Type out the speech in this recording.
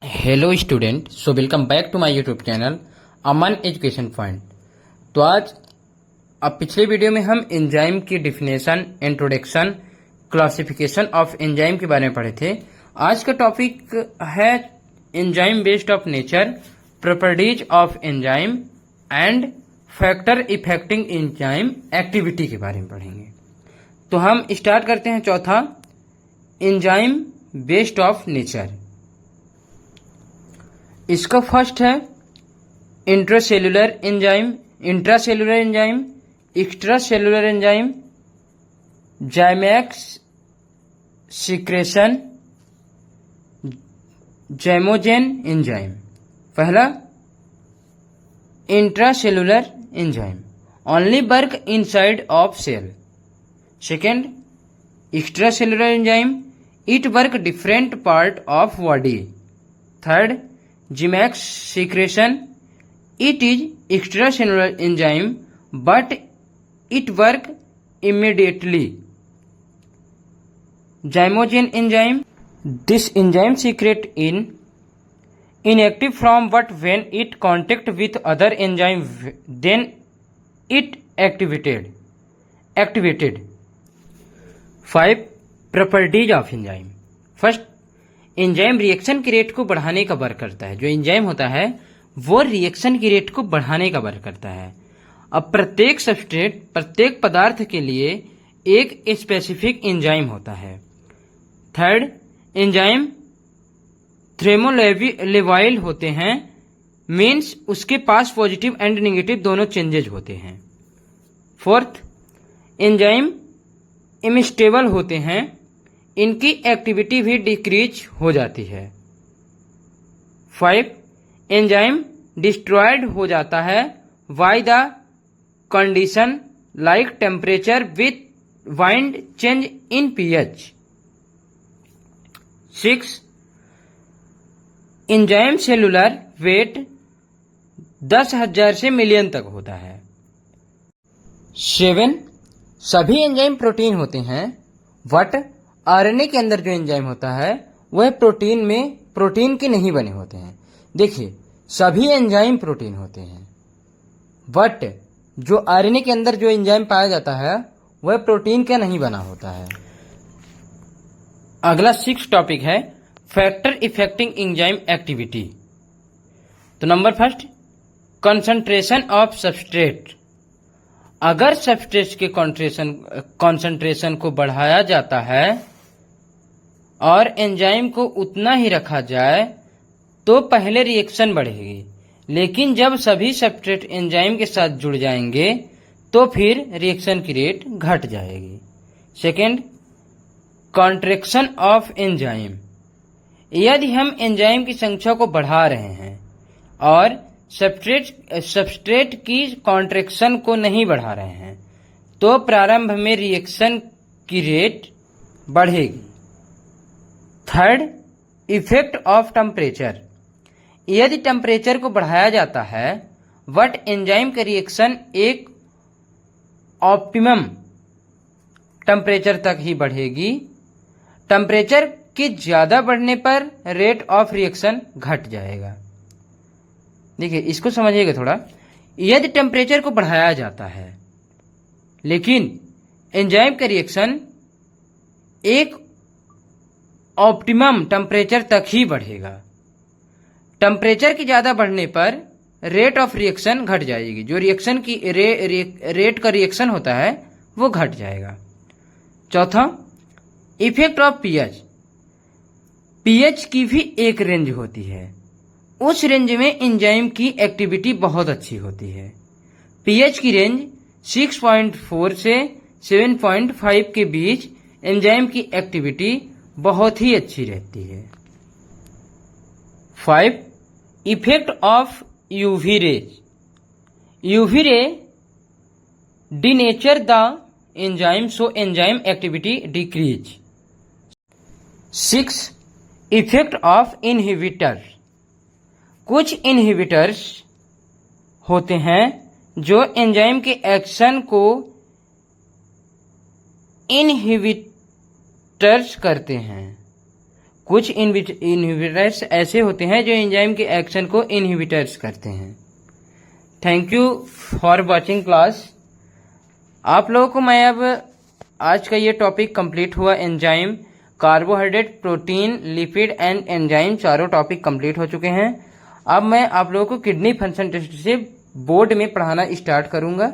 Hello student, so welcome back to my YouTube channel Aman education point. तो आज अब पिछले वीडियो में हम एंजाइम की definition, introduction, classification of enzyme के बारे में पढ़े थे। आज का टॉपिक है enzyme based of nature, properties of enzyme and factor affecting enzyme activity के बारे में पढ़ेंगे। तो हम स्टार्ट करते हैं चौथा, एंजाइम बेस्ड ऑफ नेचर। इसका फर्स्ट है intracellular enzyme, extracellular enzyme, zymax secretion, zymogen enzyme. पहला intracellular enzyme, only work inside of cell. Second extracellular enzyme, it work different part of body. Third Zymax secretion, it is extracellular enzyme but it work immediately. Zymogen enzyme, this enzyme secrete in inactive form but when it contact with other enzyme then it activated. 5 properties of enzyme. First, enzyme reaction की rate को बढ़ाने का work करता है। जो enzyme होता है वो रिएक्शन की रेट को बढ़ाने का वर्क करता है। अब प्रत्येक सबस्ट्रेट, प्रत्येक पदार्थ के लिए एक स्पेसिफिक एंजाइम होता है। थर्ड, एंजाइम थर्मोलेवाइल होते हैं, मीन्स उसके पास पॉजिटिव एंड नेगेटिव दोनों चेंजेज होते हैं। फोर्थ, एंजाइम इनस्टेबल होते हैं, इनकी एक्टिविटी भी डिक्रीज हो जाती है। 5, एंजाइम डिस्ट्रॉयड हो जाता है by the condition like temperature with wide change in pH. 6, enzyme cellular weight 10,000 से मिलियन तक होता है। 7, सभी एंजाइम प्रोटीन होते हैं बट आरएनए के अंदर जो एंजाइम होता है वह प्रोटीन के नहीं बने होते हैं। देखिए, सभी एंजाइम प्रोटीन होते हैं बट जो आरएनए के अंदर जो एंजाइम पाया जाता है वह प्रोटीन का नहीं बना होता है। अगला 6 टॉपिक है फैक्टर इफेक्टिंग एंजाइम एक्टिविटी। तो number first, concentration of substrate. अगर सबस्ट्रेट के कॉन्सेंट्रेशन को बढ़ाया जाता है और एंजाइम को उतना ही रखा जाए तो पहले रिएक्शन बढ़ेगी, लेकिन जब सभी सबस्ट्रेट एंजाइम के साथ जुड़ जाएंगे तो फिर रिएक्शन की रेट घट जाएगी। Second, contraction of enzyme. यदि हम एंजाइम की संख्या को बढ़ा रहे हैं और सबस्ट्रेट की कॉन्ट्रैक्शन को नहीं बढ़ा रहे हैं तो प्रारंभ में रिएक्शन की रेट बढ़ेगी। Third, effect of temperature. यदि टेम्परेचर को बढ़ाया जाता है बट एंजाइम का रिएक्शन एक ऑप्टिमम टेम्परेचर तक ही बढ़ेगी, टेम्परेचर के ज्यादा बढ़ने पर रेट ऑफ रिएक्शन घट जाएगा। देखिए, इसको समझिएगा थोड़ा। यदि टेम्परेचर को बढ़ाया जाता है लेकिन एंजाइम का रिएक्शन एक ऑप्टिमम टेम्परेचर तक ही बढ़ेगा, टेम्परेचर के ज्यादा बढ़ने पर रेट ऑफ रिएक्शन घट जाएगी। जो रिएक्शन की रेट का रिएक्शन होता है वो घट जाएगा। चौथा, इफेक्ट ऑफ पीएच। पीएच की भी एक रेंज होती है, उस रेंज में एंजाइम की एक्टिविटी बहुत अच्छी होती है। पीएच की रेंज 6.4 से 7.5 के बीच एंजाइम की एक्टिविटी बहुत ही अच्छी रहती है। 5, effect of UV rays. UV ray denature the enzyme so enzyme activity decrease. 6, effect of inhibitor. कुछ इनहिबिटर्स होते हैं जो एंजाइम के एक्शन को इनहिबिटर्स करते हैं। कुछ इनहिबिटर्स ऐसे होते हैं जो एंजाइम के एक्शन को इनहिबिटर्स करते हैं। Thank you for watching class. आप लोगों को मैं अब आज का ये टॉपिक कंप्लीट हुआ, enzyme, carbohydrate, protein, lipid and enzyme, चारों टॉपिक कंप्लीट हो चुके हैं। अब मैं आप लोगों को किडनी फंक्शन टेस्ट से बोर्ड में पढ़ाना स्टार्ट करूंगा।